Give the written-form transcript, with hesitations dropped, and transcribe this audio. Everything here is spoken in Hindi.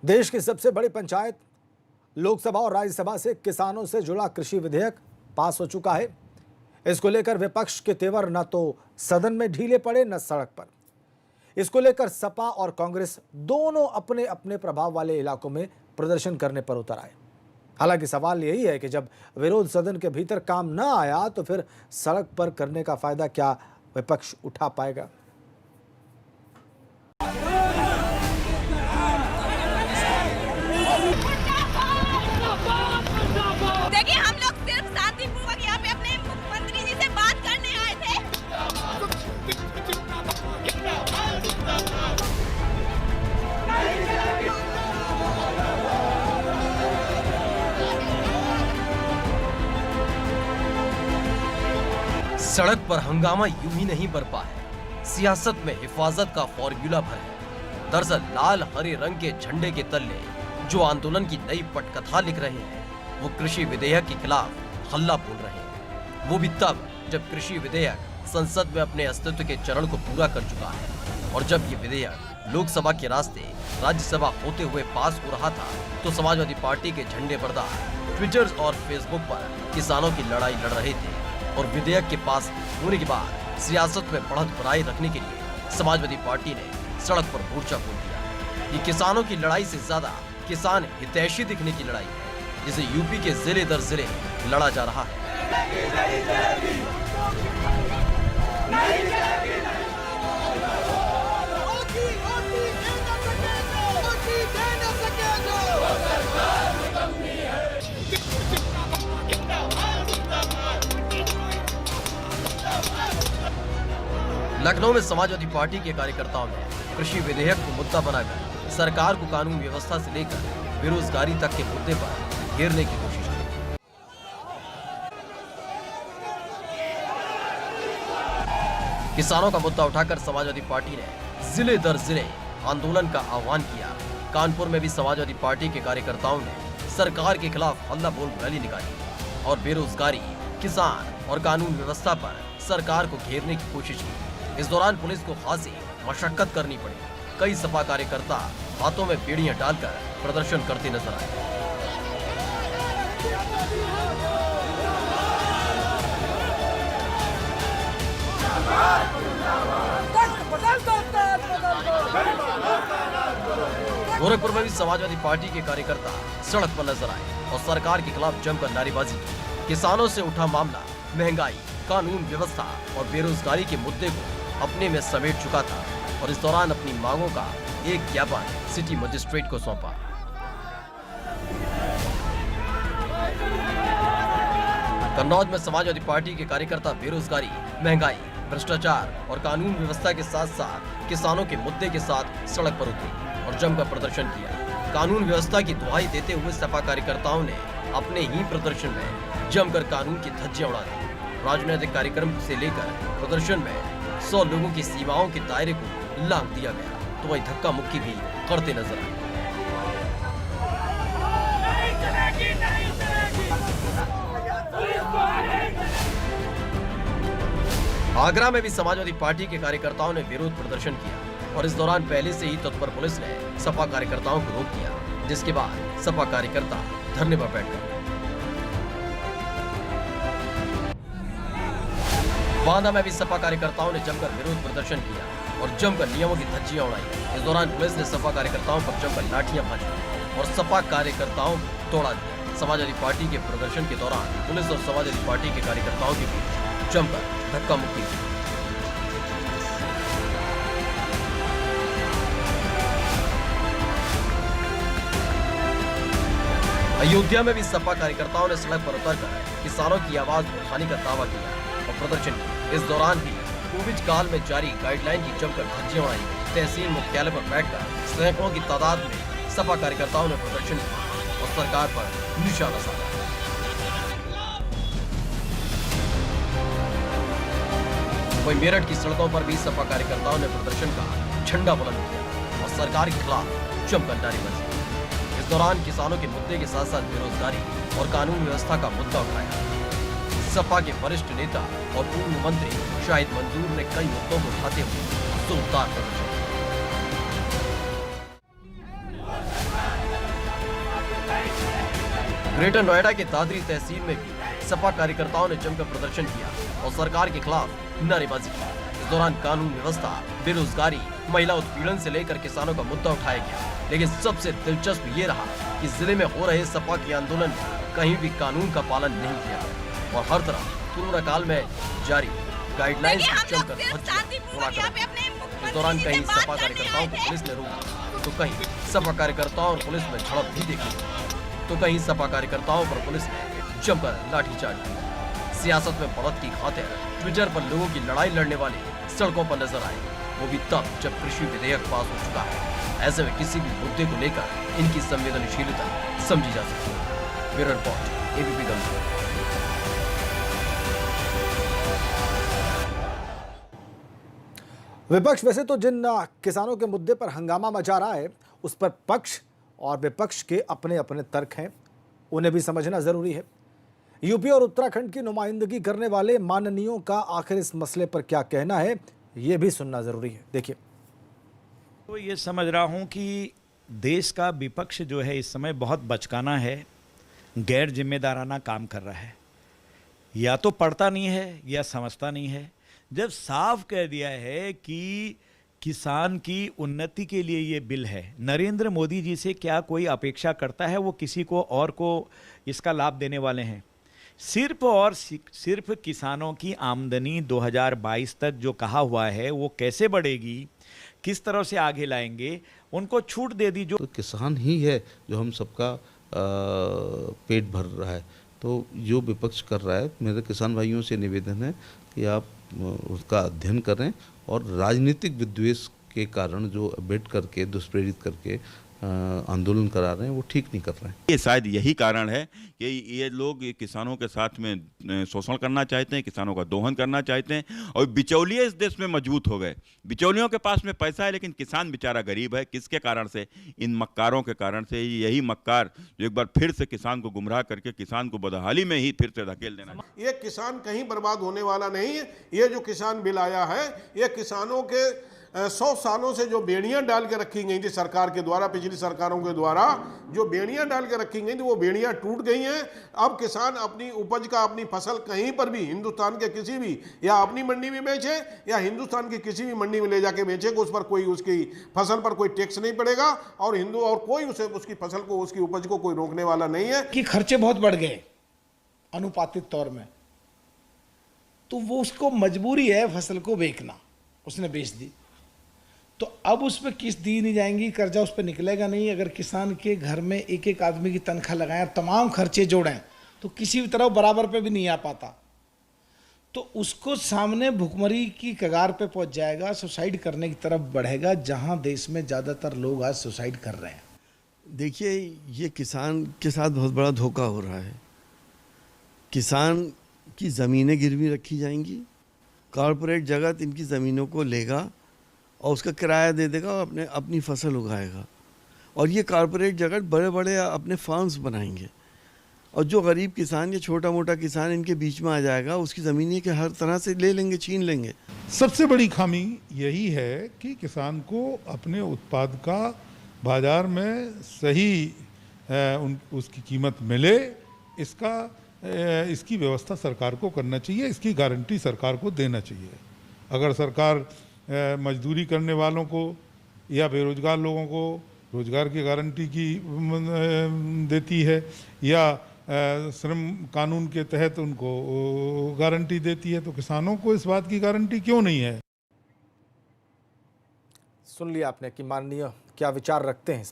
देश की सबसे बड़ी पंचायत लोकसभा और राज्यसभा से किसानों से जुड़ा कृषि विधेयक पास हो चुका है। इसको लेकर विपक्ष के तेवर न तो सदन में ढीले पड़े न सड़क पर। इसको लेकर सपा और कांग्रेस दोनों अपने अपने प्रभाव वाले इलाकों में प्रदर्शन करने पर उतर आए। हालांकि सवाल यही है कि जब विरोध सदन के भीतर काम न आया तो फिर सड़क पर करने का फायदा क्या विपक्ष उठा पाएगा? देखिए, हम लोग सिर्फ शांतिपूर्वक यहाँ पे अपने मुख्यमंत्री जी से बात करने आए थे। सड़क पर हंगामा यूं ही नहीं बरपा है, सियासत में हिफाजत का फॉर्मूला भर है। दरअसल लाल हरे रंग के झंडे के तले जो आंदोलन की नई पटकथा लिख रहे हैं, वो कृषि विधेयक के खिलाफ हल्ला बोल रहे हैं। वो भी तब जब कृषि विधेयक संसद में अपने अस्तित्व के चरण को पूरा कर चुका है और जब ये विधेयक लोकसभा के रास्ते राज्यसभा होते हुए पास हो रहा था तो समाजवादी पार्टी के झंडे बरदार ट्विटर और फेसबुक पर किसानों की लड़ाई लड़ रहे थे। और विधेयक के पास होने के बाद सियासत में बढ़त बनाए रखने के लिए समाजवादी पार्टी ने सड़क पर मोर्चा खोल दिया। ये किसानों की लड़ाई से ज्यादा किसान हितैषी दिखने की लड़ाई है, जिसे यूपी के जिले दर जिले लड़ा जा रहा है। लखनऊ में समाजवादी पार्टी के कार्यकर्ताओं ने कृषि विधेयक को मुद्दा बनाकर सरकार को कानून व्यवस्था से लेकर बेरोजगारी तक के मुद्दे पर घेरने की कोशिश की। किसानों का मुद्दा उठाकर समाजवादी पार्टी ने जिले दर जिले आंदोलन का आह्वान किया। कानपुर में भी समाजवादी पार्टी के कार्यकर्ताओं ने सरकार के खिलाफ हल्ला बोल रैली निकाली और बेरोजगारी, किसान और कानून व्यवस्था पर सरकार को घेरने की कोशिश की। इस दौरान पुलिस को खासी मशक्कत करनी पड़ी। कई सपा कार्यकर्ता हाथों में बेड़ियां डालकर प्रदर्शन करते नजर आए। गोरखपुर में भी समाजवादी पार्टी के कार्यकर्ता सड़क पर नजर आए और सरकार के खिलाफ जमकर नारेबाजी की। किसानों से उठा मामला महंगाई, कानून व्यवस्था और बेरोजगारी के मुद्दे को अपने में समेट चुका था और इस दौरान अपनी मांगों का एक ज्ञापन सिटी मजिस्ट्रेट को सौंपा। कन्नौज में समाजवादी पार्टी के कार्यकर्ता बेरोजगारी, महंगाई, भ्रष्टाचार और कानून व्यवस्था के साथ साथ किसानों के मुद्दे के साथ सड़क पर उतरे और जमकर प्रदर्शन किया। कानून व्यवस्था की दुहाई देते हुए सपा कार्यकर्ताओं ने अपने ही प्रदर्शन में जमकर कानून की धज्जियां उड़ा दी। राजनीतिक कार्यक्रम से लेकर प्रदर्शन में 100 लोगों की सीमाओं के दायरे को लांघ दिया गया तो वही धक्का मुक्की भी करते नजर आए। आगरा में भी समाजवादी पार्टी के कार्यकर्ताओं ने विरोध प्रदर्शन किया और इस दौरान पहले से ही तत्पर पुलिस ने सपा कार्यकर्ताओं को रोक दिया, जिसके बाद सपा कार्यकर्ता धरने पर बैठ गए। बांदा में भी सपा कार्यकर्ताओं ने जमकर विरोध प्रदर्शन किया और जमकर नियमों की धज्जियां उड़ाई। इस दौरान पुलिस ने सपा कार्यकर्ताओं पर जमकर लाठियां भांजी और सपा कार्यकर्ताओं को तोड़ा दिया। समाजवादी पार्टी के प्रदर्शन के दौरान पुलिस और समाजवादी पार्टी के कार्यकर्ताओं के बीच जमकर धक्का मुक्की हुई। अयोध्या में भी सपा कार्यकर्ताओं ने सड़क पर उतरकर किसानों की आवाज उठाने का दावा किया और प्रदर्शन किया। इस दौरान भी कोविड काल में जारी गाइडलाइन की जमकर धज्जियां उड़ाई। तहसील मुख्यालय पर बैठकर सैकड़ों की तादाद में सपा कार्यकर्ताओं ने प्रदर्शन किया और सरकार पर निशाना साधा। वहीं मेरठ की सड़कों पर भी सपा कार्यकर्ताओं ने प्रदर्शन का झंडा बुलंद किया और सरकार के खिलाफ जमकर नारेबाजी। इस दौरान किसानों के मुद्दे के साथ साथ बेरोजगारी और कानून व्यवस्था का मुद्दा उठाया। सपा के वरिष्ठ नेता और पूर्व मंत्री शाहिद मंजूर ने कई मुद्दों को उठाते हुए जोरदार प्रदर्शन किया। ग्रेटर नोएडा के दादरी तहसील में भी सपा कार्यकर्ताओं ने जमकर प्रदर्शन किया और सरकार के खिलाफ नारेबाजी की। इस दौरान कानून व्यवस्था, बेरोजगारी, महिला उत्पीड़न से लेकर किसानों का मुद्दा उठाया गया। लेकिन सबसे दिलचस्प ये रहा कि जिले में हो रहे सपा के आंदोलन में कहीं भी कानून का पालन नहीं किया गया और हर तरफ कोरोना काल में जारी गाइडलाइंस की जमकर इस दौरान कहीं सपा कार्यकर्ताओं को पुलिस ने रोका तो कहीं सपा कार्यकर्ताओं और पुलिस में झड़प भी देखी तो कहीं सपा कार्यकर्ताओं पर पुलिस ने जमकर लाठीचार्ज किया। सियासत में बढ़त की खातिर ट्विटर पर लोगों की लड़ाई लड़ने वाले सड़कों पर नजर आए, वो भी तब जब कृषि विधेयक पास हो चुका है। ऐसे में किसी भी मुद्दे को लेकर इनकी संवेदनशीलता समझी जा सकती है। ब्यूरो रिपोर्ट, एबीपी गंज। विपक्ष वैसे तो जिन किसानों के मुद्दे पर हंगामा मचा रहा है उस पर पक्ष और विपक्ष के अपने अपने तर्क हैं, उन्हें भी समझना जरूरी है। यूपी और उत्तराखंड की नुमाइंदगी करने वाले माननीयों का आखिर इस मसले पर क्या कहना है, ये भी सुनना जरूरी है। देखिए, तो ये समझ रहा हूँ कि देश का विपक्ष जो है इस समय बहुत बचकाना है, गैर जिम्मेदाराना काम कर रहा है, या तो पढ़ता नहीं है या समझता नहीं है। जब साफ कह दिया है कि किसान की उन्नति के लिए ये बिल है, नरेंद्र मोदी जी से क्या कोई अपेक्षा करता है वो किसी को और को इसका लाभ देने वाले हैं? सिर्फ और सिर्फ किसानों की आमदनी 2022 तक जो कहा हुआ है वो कैसे बढ़ेगी, किस तरह से आगे लाएंगे, उनको छूट दे दी। जो तो किसान ही है जो हम सबका पेट भर रहा है। तो जो विपक्ष कर रहा है, मेरे किसान भाइयों से निवेदन है कि आप उसका अध्ययन करें और राजनीतिक विद्वेष के कारण जो अबेट करके दुष्प्रेरित करके आंदोलन करा रहे हैं वो ठीक नहीं कर रहे हैं। ये शायद यही कारण है कि ये लोग किसानों के साथ में शोषण करना चाहते हैं, किसानों का दोहन करना चाहते हैं और बिचौलिए इस देश में मजबूत हो गए। बिचौलियों के पास में पैसा है लेकिन किसान बेचारा गरीब है। किसके कारण से? इन मक्कारों के कारण से। यही मक्कार जो एक बार फिर से किसान को गुमराह करके किसान को बदहाली में ही फिर से धकेल देना। ये किसान कहीं बर्बाद होने वाला नहीं है। ये जो किसान बिल आया है ये किसानों के 100 सालों से जो बेड़ियां डाल के रखी गई थी सरकार के द्वारा, पिछली सरकारों के द्वारा जो बेड़ियां डाल के रखी गई थी वो बेड़ियां टूट गई हैं। अब किसान अपनी उपज का, अपनी फसल कहीं पर भी हिंदुस्तान के किसी भी या अपनी मंडी में बेचे या हिंदुस्तान की किसी भी मंडी में ले जाके बेचे, उस पर कोई उसकी फसल पर कोई टैक्स नहीं पड़ेगा और कोई उसे उसकी फसल को, उसकी उपज को कोई रोकने वाला नहीं है। कि खर्चे बहुत बढ़ गए अनुपातिक तौर में, तो वो उसको मजबूरी है फसल को बेचना, उसने बेच दी। तो अब उस पर किस्त दी नहीं जाएंगी, कर्जा उस पर निकलेगा नहीं। अगर किसान के घर में एक एक आदमी की तनख्वाह लगाएं, तमाम खर्चे जोड़ें, तो किसी भी तरह बराबर पे भी नहीं आ पाता। तो उसको सामने भुखमरी की कगार पे पहुंच जाएगा, सुसाइड करने की तरफ बढ़ेगा, जहां देश में ज़्यादातर लोग आज सुसाइड कर रहे हैं। देखिए, ये किसान के साथ बहुत बड़ा धोखा हो रहा है। किसान की ज़मीनें गिरवी रखी जाएंगी, कॉरपोरेट जगत इनकी ज़मीनों को लेगा और उसका किराया दे देगा और अपनी फसल उगाएगा। और ये कॉरपोरेट जगत बड़े बड़े अपने फार्म्स बनाएंगे और जो गरीब किसान या छोटा मोटा किसान इनके बीच में आ जाएगा, उसकी ज़मीनें के हर तरह से ले लेंगे, छीन लेंगे। सबसे बड़ी खामी यही है कि किसान को अपने उत्पाद का बाजार में सही उसकी कीमत मिले, इसकी व्यवस्था सरकार को करना चाहिए, इसकी गारंटी सरकार को देना चाहिए। अगर सरकार मजदूरी करने वालों को या बेरोजगार लोगों को रोजगार की गारंटी की देती है या श्रम कानून के तहत उनको गारंटी देती है, तो किसानों को इस बात की गारंटी क्यों नहीं है? सुन लिया आपने कि माननीय क्या विचार रखते हैं इस